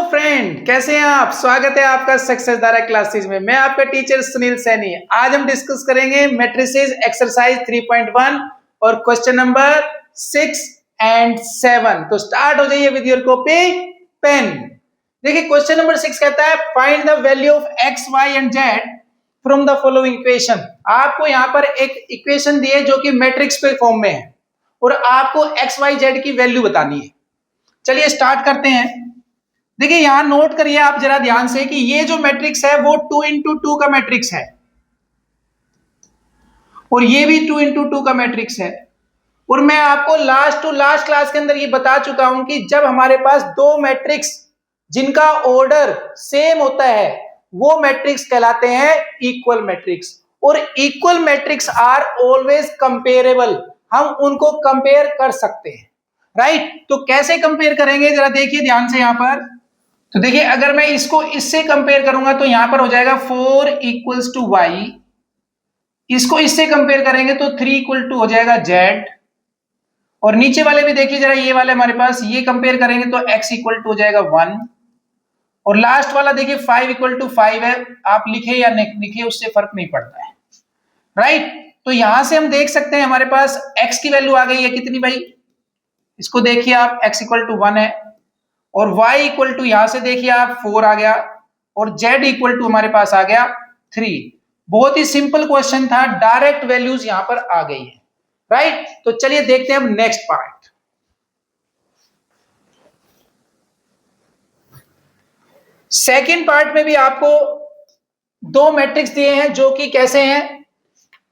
Friend, कैसे हैं आप। स्वागत है आपका सक्सेस धारा क्लासेस में। मैं आपका टीचर सुनील सैनी। आज हम डिस्कस करेंगे मैट्रिसेस एक्सरसाइज 3.1 और क्वेश्चन नंबर 6 एंड 7। तो स्टार्ट हो जाइए विद योर कॉपी पेन। देखिए क्वेश्चन नंबर 6 कहता है find the value of X Y and Z from the following equation. आपको यहाँ पर एक इक्वेशन दी है जो कि मैट्रिक्स के फॉर्म में है और आपको एक्स वाई जेड की वैल्यू बतानी है। चलिए स्टार्ट करते हैं। देखिए यहां नोट करिए आप जरा ध्यान से कि ये जो मैट्रिक्स है वो 2 इंटू 2 का मैट्रिक्स है और ये भी 2 इंटू 2 का मैट्रिक्स है। और मैं आपको लास्ट क्लास के अंदर ये बता चुका हूं कि जब हमारे पास दो मैट्रिक्स जिनका ऑर्डर सेम होता है वो मैट्रिक्स कहलाते हैं इक्वल मैट्रिक्स। और equal matrix are always comparable, हम उनको कंपेयर कर सकते हैं, राइट। तो कैसे कंपेयर करेंगे जरा देखिए ध्यान से यहां पर। तो देखिए अगर मैं इसको इससे कंपेयर करूंगा तो यहां पर हो जाएगा 4 इक्वल्स टू वाई, इसको इससे कंपेयर करेंगे तो 3 इक्वल टू हो जाएगा जेड, और नीचे वाले भी देखिए जरा, ये वाले हमारे पास ये कंपेयर करेंगे तो x इक्वल टू हो जाएगा 1, और लास्ट वाला देखिए 5 इक्वल टू 5 है, आप लिखे या नहीं लिखे उससे फर्क नहीं पड़ता है, राइट। तो यहां से हम देख सकते हैं हमारे पास x की वैल्यू आ गई है कितनी भाई, इसको देखिए आप, x इक्वल टू 1 है, और y इक्वल टू यहां से देखिए आप 4 आ गया, और z इक्वल टू हमारे पास आ गया 3। बहुत ही सिंपल क्वेश्चन था, डायरेक्ट वैल्यूज यहां पर आ गई है, राइट। तो चलिए देखते हैं अब नेक्स्ट पार्ट। सेकंड पार्ट में भी आपको दो मैट्रिक्स दिए हैं जो कि कैसे हैं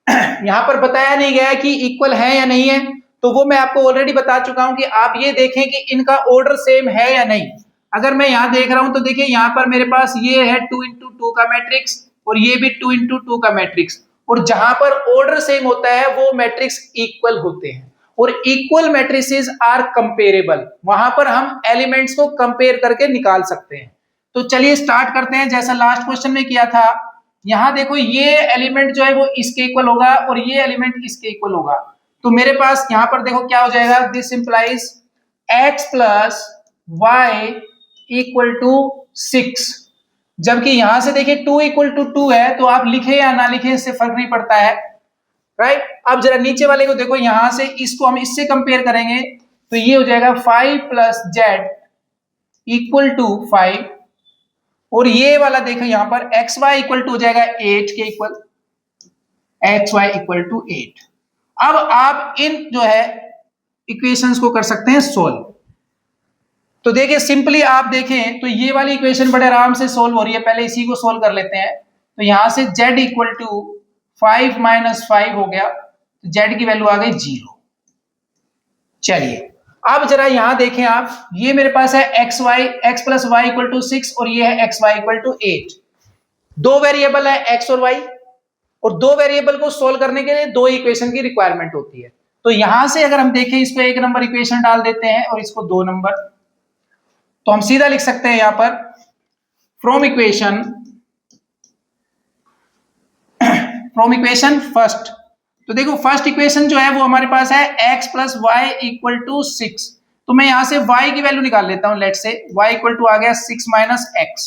यहां पर बताया नहीं गया कि इक्वल है या नहीं है, तो वो मैं आपको ऑलरेडी बता चुका हूं कि आप ये देखें कि इनका ऑर्डर सेम है या नहीं। अगर मैं यहां देख रहा हूं तो देखिए यहां पर मेरे पास ये है 2 इंटू 2 का मैट्रिक्स और ये भी 2 इंटू 2 का मैट्रिक्स, और जहां पर ऑर्डर सेम होता है वो मैट्रिक्स इक्वल होते हैं, और इक्वल मैट्रिसेस आर कंपेरेबल, वहां पर हम एलिमेंट्स को कंपेयर करके निकाल सकते हैं। तो चलिए स्टार्ट करते हैं जैसा लास्ट क्वेश्चन में किया था। यहां देखो ये एलिमेंट जो है वो इसके इक्वल होगा और ये एलिमेंट इसके इक्वल होगा, तो मेरे पास यहां पर देखो क्या हो जाएगा, this implies x plus Y equal to 6, जबकि यहां से देखिए 2 इक्वल टू 2 है, तो आप लिखे या ना लिखे इससे फर्क नहीं पड़ता है, राइट। अब जरा नीचे वाले को देखो, यहां से इसको हम इससे कंपेयर करेंगे तो ये हो जाएगा 5 प्लस जेड इक्वल टू 5, और ये वाला देखो यहां पर एक्स वाई इक्वल टू हो जाएगा 8 के equal, X Y equal to 8। अब आप इन जो है इक्वेशंस को कर सकते हैं सोल्व। तो देखिए सिंपली आप देखें तो ये वाली इक्वेशन बड़े आराम से सोल्व हो रही है, पहले इसी को सोल्व कर लेते हैं। तो यहां से z इक्वल टू 5 माइनस 5 हो गया, तो z की वैल्यू आ गई 0। चलिए अब जरा यहां देखें आप, ये मेरे पास है x plus Y equal to 6 और ये है x वाई इक्वल टू 8। दो वेरिएबल है x और y, और दो वेरिएबल को सोल्व करने के लिए दो इक्वेशन की रिक्वायरमेंट होती है। तो यहां से अगर हम देखें इसको 1 नंबर इक्वेशन डाल देते हैं और इसको 2 नंबर, तो हम सीधा लिख सकते हैं यहां पर फ्रॉम इक्वेशन फर्स्ट। तो देखो फर्स्ट इक्वेशन जो है वो हमारे पास है x plus Y equal to 6, तो मैं यहां से y की वैल्यू निकाल लेता हूं। लेट से y इक्वल टू आ गया 6 माइनस x,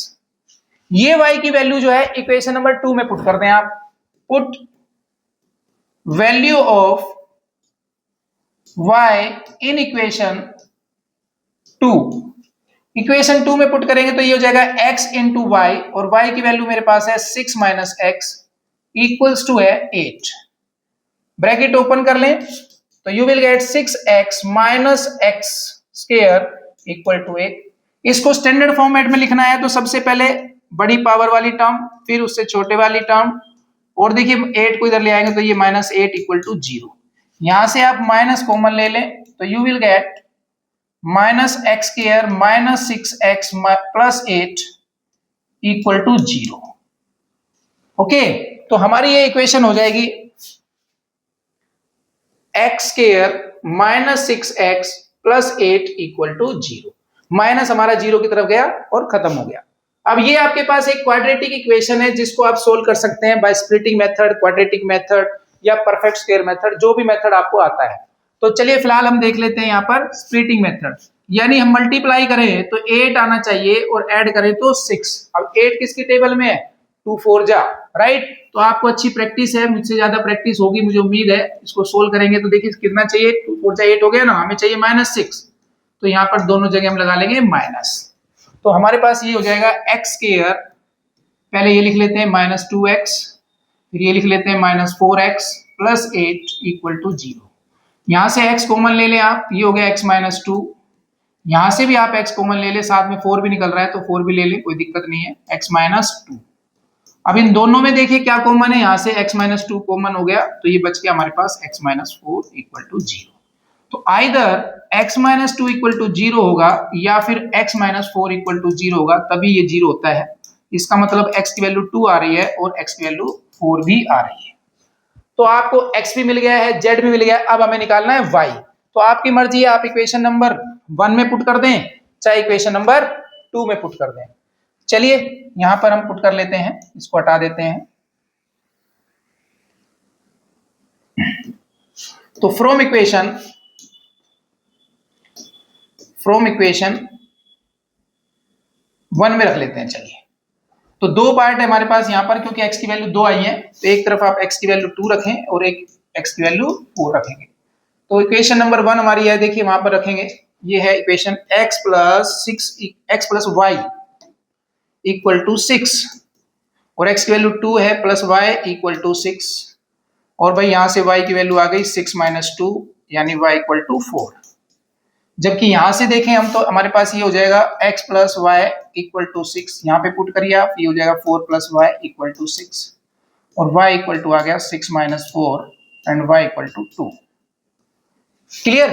ये y की वैल्यू जो है इक्वेशन नंबर 2 में पुट कर दें आप। Put value of y in equation 2, equation 2 में पुट करेंगे तो ये हो जाएगा x इंटू वाई, और y की वैल्यू मेरे पास है 6 माइनस x इक्वल्स टू है 8। ब्रैकेट ओपन कर लें तो you will get 6x minus x square equal to 8। इसको स्टैंडर्ड फॉर्मेट में लिखना है तो सबसे पहले बड़ी पावर वाली टर्म, फिर उससे छोटे वाली टर्म, और देखिए 8 को इधर ले आएंगे तो ये माइनस 8 इक्वल टू 0। यहां से आप माइनस कॉमन ले लें तो you will get minus X square minus 6x plus 8 equal to 0। Okay, तो हमारी ये इक्वेशन हो जाएगी x square minus 6x plus 8 equal to 0। Minus हमारा 0 की तरफ गया और खत्म हो गया। अब ये आपके पास एक क्वाड्रेटिक इक्वेशन है जिसको आप सोल्व कर सकते हैं by splitting method, quadratic method या परफेक्ट स्क्वायर मेथड, जो भी मेथड आपको आता है। तो चलिए फिलहाल हम देख लेते हैं यहाँ पर स्प्लिटिंग मेथड। यानी हम मल्टीप्लाई करें तो 8 आना चाहिए और ऐड करें तो 6। अब 8 किसकी टेबल में है? 2 4 जा, राइट। तो आपको अच्छी प्रैक्टिस है, मुझसे ज्यादा प्रैक्टिस होगी मुझे उम्मीद है। इसको सोल्व करेंगे तो देखिए कितना चाहिए, 2 4 जा 8 हो गया ना, हमें चाहिए -6। तो यहाँ पर दोनों जगह हम लगा लेंगे माइनस। तो हमारे पास ये हो जाएगा एक्स स्क्वायर, पहले ये लिख लेते हैं -2x, फिर ये लिख लेते हैं -4x + 8 = 0। यहां से x कॉमन ले लें आप, ये हो गया x - 2। यहां से भी आप x कॉमन ले ले, साथ में 4 भी निकल रहा है तो 4 भी ले ले, कोई दिक्कत नहीं है, x - 2। अब इन दोनों में देखिए क्या कॉमन है, यहां से x - 2 कॉमन हो गया तो ये बच गया हमारे पास x - 4 = 0। तो आइदर x - 2 = 0 होगा या फिर x - 4 = 0 होगा, तभी ये 0 होता है। इसका मतलब x की वैल्यू 2 आ रही है और x की वैल्यू 4 भी आ रही है। तो आपको x भी मिल गया है, z भी मिल गया है, अब हमें निकालना है y। तो आपकी मर्जी है, आप इक्वेशन नंबर 1 में पुट कर दें चाहे इक्वेशन नंबर 2 में पुट कर दें। चलिए यहां पर हम पुट कर लेते हैं, इसको हटा देते हैं। तो फ्रॉम इक्वेशन 1 में रख लेते हैं। चलिए, तो दो पार्ट है हमारे पास यहाँ पर, क्योंकि x की वैल्यू 2 आई है तो एक तरफ आप x की वैल्यू 2 रखें और एक x की वैल्यू 4 रखेंगे। तो इक्वेशन नंबर 1 हमारी है, देखिए वहां पर रखेंगे, ये है इक्वेशन x + y = 6 और x की वैल्यू 2 है प्लस y = 6 और भाई यहां से y की वैल्यू आ गई 6 - 2 यानी y = 4। जबकि यहां से देखें हम तो हमारे पास ये हो जाएगा x + y = 6, यहाँ पे पुट करिए आप, ये हो जाएगा 4 + y = 6 और y = आ गया 6 - 4 एंड y = 2। क्लियर?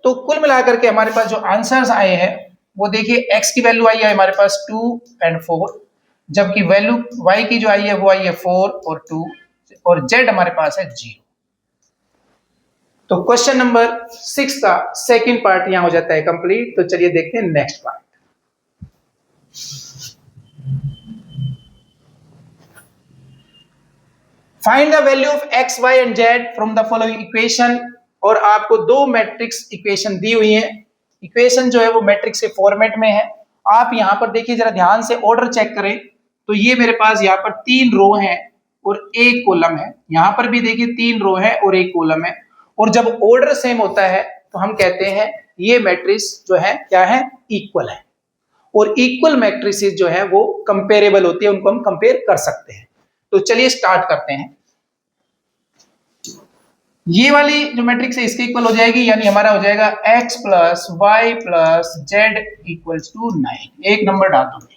तो कुल मिलाकर के हमारे पास जो आंसर्स आए हैं वो देखिए, x की वैल्यू आई है हमारे पास 2 एंड 4, जबकि वैल्यू y की जो आई है वो आई है 4 और 2 और z हमारे पास है 0। तो क्वेश्चन नंबर 6 का सेकंड पार्ट यहां हो जाता है कंप्लीट। तो चलिए देखते हैं next part. Find the value of x, y and z from the following equation. और आपको दो मैट्रिक्स इक्वेशन दी हुई है, इक्वेशन जो है वो मैट्रिक्स के फॉर्मेट में है। आप यहां पर देखिए, जरा ध्यान से ऑर्डर चेक करें तो ये मेरे पास यहाँ पर 3 रो हैं और 1 कॉलम है। यहां पर भी देखिए 3 रो है और 1 कॉलम है, और जब ऑर्डर सेम होता है तो हम कहते हैं ये मैट्रिक्स जो है क्या है, इक्वल है। और इक्वल मैट्रिसेस जो है वो कंपेरेबल होती है, उनको हम कंपेयर कर सकते हैं। तो चलिए स्टार्ट करते हैं। ये वाली जो मैट्रिक्स है इसके इक्वल हो जाएगी, यानी हमारा हो जाएगा x + y + z = 9। एक नंबर डाल दो।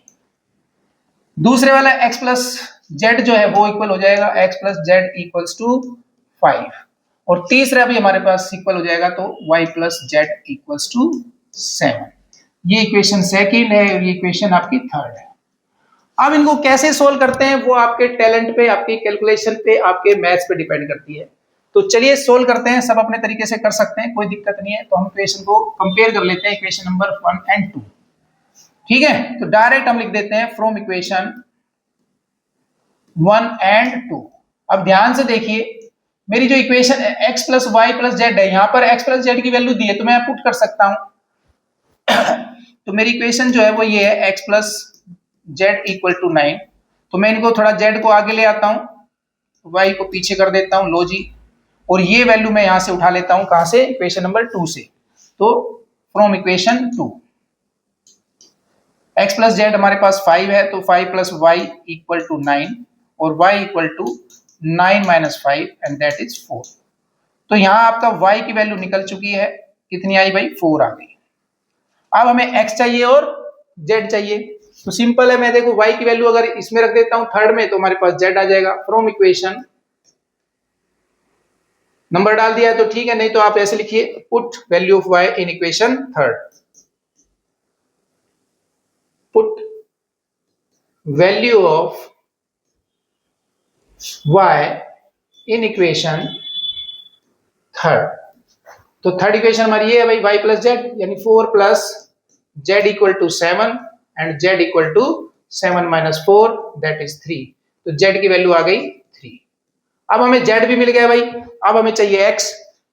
दूसरे वाला x + z जो है वो इक्वल हो जाएगा x + z = 5 और तीसरा भी हमारे पास इक्वल हो जाएगा तो y + z = 7। ये इक्वेशन सेकंड है और ये इक्वेशन आपकी थर्ड है। अब इनको कैसे सोल्व करते हैं वो आपके टैलेंट पे, आपकी कैलकुलेशन पे, आपके मैथ्स पे डिपेंड करती है। तो चलिए सोल्व करते हैं, सब अपने तरीके से कर सकते हैं, कोई दिक्कत नहीं है। तो हम इक्वेशन को कंपेयर कर लेते हैं, इक्वेशन नंबर 1 एंड 2। ठीक है, तो डायरेक्ट हम लिख देते हैं फ्रॉम इक्वेशन 1 एंड 2। अब ध्यान से देखिए, मेरी जो इक्वेशन x + y + z है, यहां पर x + z की वैल्यू दी है तो मैं पुट कर सकता हूं। तो मेरी इक्वेशन जो है वो ये है x + z = 9। तो मैं इनको थोड़ा z को आगे ले आता हूं, y को पीछे कर देता हूं, लो जी। और ये वैल्यू मैं यहां से उठा लेता हूं, कहां से, इक्वेशन नंबर 2 से। तो फ्रॉम इक्वेशन 2 x + z हमारे पास 5 है तो 5 + y = 9 और y = 9 - 5 एंड दैट इज 4। तो यहां आपका y की वैल्यू निकल चुकी है, कितनी आई भाई, 4 आ गई। अब हमें x चाहिए और z चाहिए, तो सिंपल है, मैं देखो y की वैल्यू अगर इसमें रख देता हूं थर्ड में तो हमारे पास z आ जाएगा। फ्रॉम इक्वेशन नंबर डाल दिया है तो ठीक है, नहीं तो आप ऐसे लिखिए, put value of y in equation third. Put value of y in equation third. तो थर्ड इक्वेशन हमारी ये है भाई, y + z यानी 4 + z = 7 and z = 7 - 4 that is 3। तो z की वैल्यू आ गई 3। अब हमें z भी मिल गया भाई, अब हमें चाहिए x।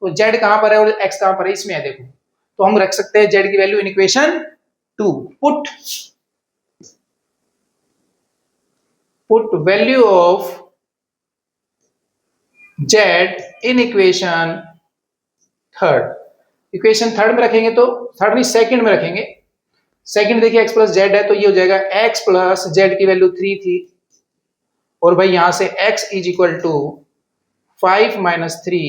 तो z कहां पर है और x कहां पर है, इसमें है देखो। तो हम रख सकते हैं z की value in equation 2। Put value of z in equation third. Equation third में रखेंगे तो थर्ड नहीं सेकंड में रखेंगे। सेकंड देखिए x प्लस जेड है तो ये हो जाएगा x प्लस जेड की वैल्यू 3 थी और भाई यहां से x is equal to 5 minus 3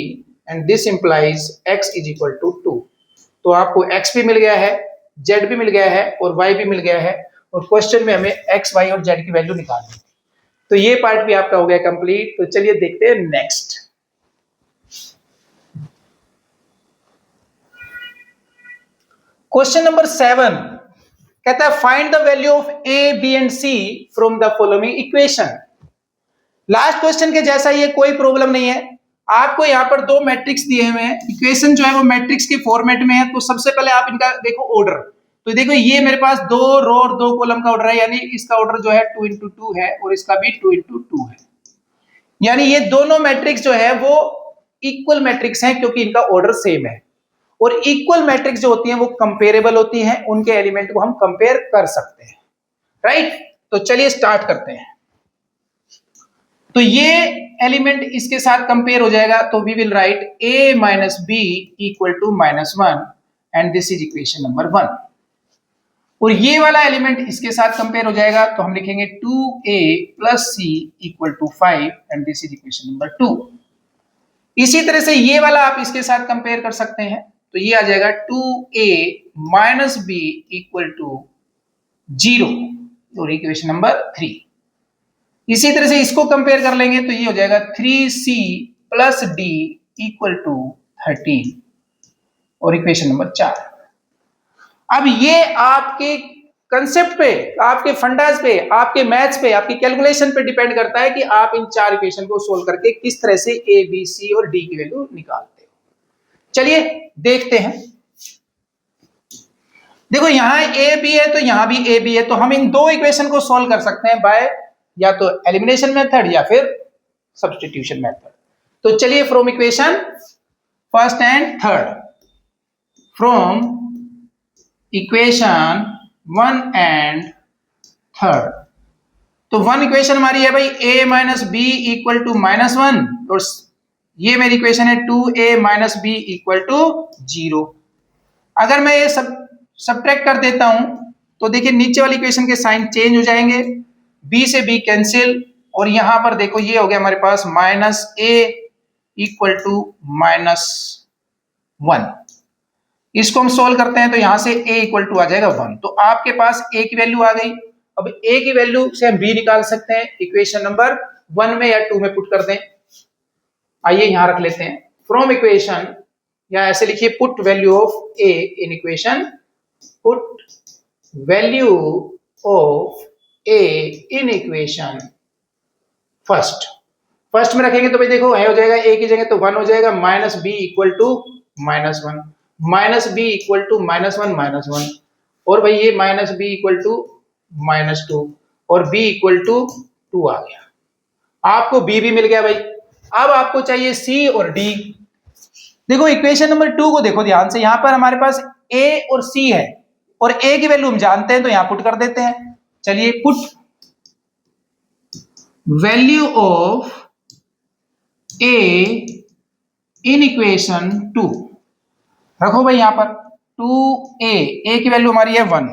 and this implies x is equal to 2। तो आपको x भी मिल गया है, z भी मिल गया है और y भी मिल गया है और क्वेश्चन में हमें x, y और z की वैल्यू निकालनी है। तो ये पार्ट भी आपका हो गया कंप्लीट। तो चलिए देखते हैं नेक्स्ट। क्वेश्चन नंबर 7 कहता है find the value of a, b and c from the following equation. Last question के जैसा ये कोई प्रॉब्लम नहीं है। आपको यहां पर दो मैट्रिक्स दिए हुए हैं, इक्वेशन जो है वो मैट्रिक्स के फॉर्मेट में है। तो सबसे पहले आप इनका देखो ऑर्डर। तो देखो ये मेरे पास 2 रो और 2 कॉलम का ऑर्डर है, यानी इसका ऑर्डर जो है 2 into 2 है और इसका भी 2 into 2 है। यानी ये दोनों मैट्रिक्स जो है वो इक्वल मैट्रिक्स हैं क्योंकि इनका ऑर्डर सेम है। और इक्वल मैट्रिक्स जो होती हैं वो कंपेरेबल होती हैं, उनके एलिमेंट को हम कंपेयर कर सकते हैं, राइट। तो चलिए स्टार्ट करते हैं। तो ये एलिमेंट इसके साथ कंपेयर हो जाएगा तो we will write a minus B equal to -1 and this is equation number 1। और ये वाला एलिमेंट इसके साथ कंपेयर हो जाएगा तो हम लिखेंगे 2a plus c equal to 5 and this is equation number 2। इसी तरह से ये वाला आप इसके साथ कंपेयर कर सकते हैं तो ये आ जाएगा 2a minus B equal to 0 और इक्वेशन नंबर 3। इसी तरह से इसको कंपेयर कर लेंगे तो ये हो जाएगा 3c plus d equal to 13 और इक्वेशन नंबर 4। अब ये आपके कंसेप्ट पे, आपके फंडास पे, आपके मैथ्स पे, आपकी कैलकुलेशन पे डिपेंड करता है कि आप इन 4 इक्वेशन को सोल्व करके किस तरह से a, b, c और d की वैल्यू निकालते हो। चलिए देखते हैं। देखो यहां a b है तो यहां भी a b है, तो हम इन दो इक्वेशन को सोल्व कर सकते हैं बाय या तो एलिमिनेशन मेथड या फिर सब्स्टिट्यूशन मेथड। तो चलिए from equation first and third, from equation 1 and third. तो 1 इक्वेशन हमारी है भाई a minus B equal to -1 और ये मेरी इक्वेशन है 2a minus B equal to 0। अगर मैं ये सब्ट्रैक्ट कर देता हूं तो देखिए नीचे वाली इक्वेशन के साइन चेंज हो जाएंगे, b से b कैंसिल और यहां पर देखो ये हो गया हमारे पास -a इक्वल टू -1। इसको हम सोल्व करते हैं तो यहां से a इक्वल टू आ जाएगा 1। तो आपके पास a की वैल्यू आ गई। अब a की वैल्यू से हम b निकाल सकते हैं, इक्वेशन नंबर 1 में या 2 में पुट कर दें। आइए यहां रख लेते हैं फ्रॉम इक्वेशन, या ऐसे लिखिए put value of a in equation, put value of a in equation first में रखेंगे तो भाई देखो हो जाएगा a की जगह तो 1 हो जाएगा, minus B equal to -1, minus B equal to -1 और भाई ये माइनस बी इक्वल टू -2 और b इक्वल टू 2 आ गया। आपको b भी मिल गया भाई। अब आपको चाहिए c और d। देखो इक्वेशन नंबर 2 को देखो ध्यान से, यहां पर हमारे पास a और c है और a की वैल्यू हम जानते हैं तो यहां पुट कर देते हैं। चलिए put value of a in equation 2 रखो भाई यहां पर 2a की वैल्यू हमारी है 1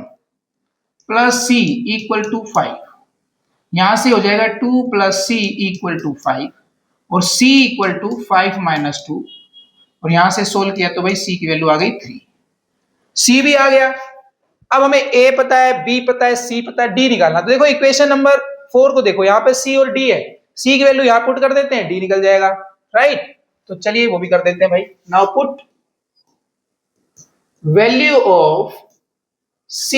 प्लस c इक्वल टू 5। यहां से हो जाएगा 2 प्लस c इक्वल टू 5 और c इक्वल टू 5 माइनस 2 और यहां से सोल्व किया तो भाई c की वैल्यू आ गई 3। c भी आ गया। अब हमें a पता है, b पता है, c पता है, d निकालना। तो देखो इक्वेशन नंबर 4 को देखो, यहां पे c और d है, c की वैल्यू यहां पुट कर देते हैं, d निकल जाएगा, राइट। तो चलिए वो भी कर देते हैं भाई। Now put value of c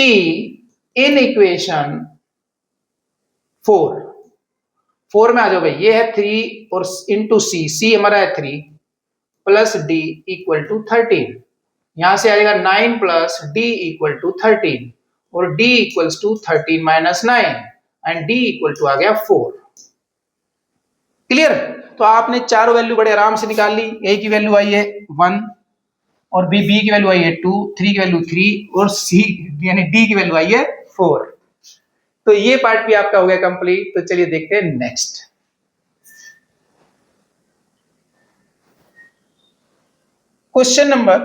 in equation 4 में आ जाओ भाई। ये है 3 और इंटू c हमारा है 3 प्लस d इक्वल टू 13। यहां से आ जाएगा 9 प्लस d इक्वल टू 13 और d equals to 13 minus 9 and d equal to आ गया 4। क्लियर। तो आपने चारों वैल्यू बड़े आराम से निकाल ली। a की वैल्यू आई है 1, और बी की वैल्यू आई है 2, 3 की वैल्यू 3 और सी यानी डी की वैल्यू आई है 4। तो ये पार्ट भी आपका हो गया कंप्लीट। तो चलिए देखते हैं next question number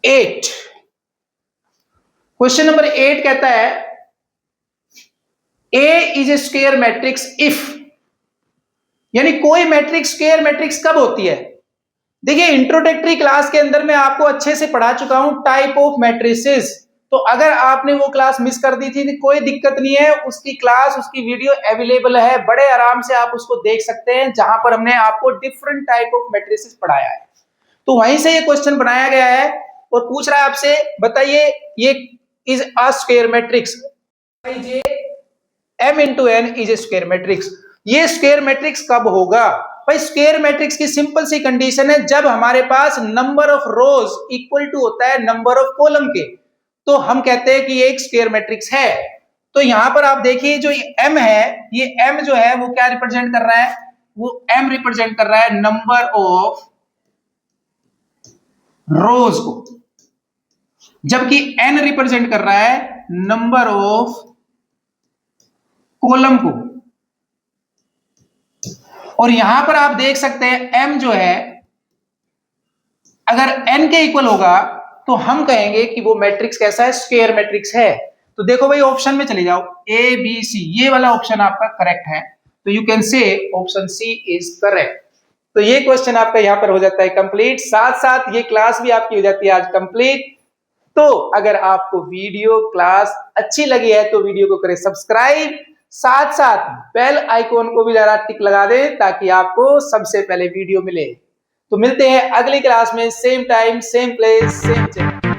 8। Question number 8 कहता है A is a square matrix if, यानी कोई मैट्रिक्स स्क्वायर मैट्रिक्स कब होती है। देखिए इंट्रोडक्टरी क्लास के अंदर मैं आपको अच्छे से पढ़ा चुका हूं टाइप ऑफ मैट्रिसेस। तो अगर आपने वो क्लास मिस कर दी थी तो कोई दिक्कत नहीं है, उसकी क्लास उसकी वीडियो अवेलेबल है, बड़े आराम से आप उसको देख सकते हैं, जहां पर हमने आपको डिफरेंट टाइप ऑफ मैट्रिसेस पढ़ाया है। तो वहीं से ये क्वेश्चन बनाया गया है और पूछ रहा है आपसे, बताइए ये is a square matrix m into n is a square matrix. ये स्क्वायर मैट्रिक्स कब होगा भाई। स्क्वायर मैट्रिक्स की सिंपल सी कंडीशन है, जब हमारे पास number of rows equal to होता है नंबर ऑफ कॉलम के, तो हम कहते हैं कि ये एक स्क्वायर मैट्रिक्स है। तो यहां पर आप देखिए जो m है, ये m जो है वो क्या रिप्रेजेंट कर रहा है, वो m रिप्रेजेंट कर रहा है नंबर ऑफ रोज को, जबकि n रिप्रेजेंट कर रहा है नंबर ऑफ कॉलम को। और यहां पर आप देख सकते हैं m जो है अगर n के इक्वल होगा तो हम कहेंगे कि वो मैट्रिक्स कैसा है, स्क्वायर मैट्रिक्स है। तो देखो भाई ऑप्शन में चले जाओ, A B C, ये वाला ऑप्शन आपका करेक्ट है। तो you can say option C is correct. तो ये क्वेश्चन आपका यहां पर हो जाता है कंप्लीट, साथ साथ ये क्लास भी आपकी हो जाती है आज कंप्लीट। तो अगर आपको वीडियो क्लास अच्छी लगी है तो वीडियो को करें सब्सक्राइब, साथ साथ बेल आइकॉन को भी जरा टिक लगा दें ताकि आपको सबसे पहले वीडियो मिले। तो मिलते हैं अगली क्लास में, same time same place same channel.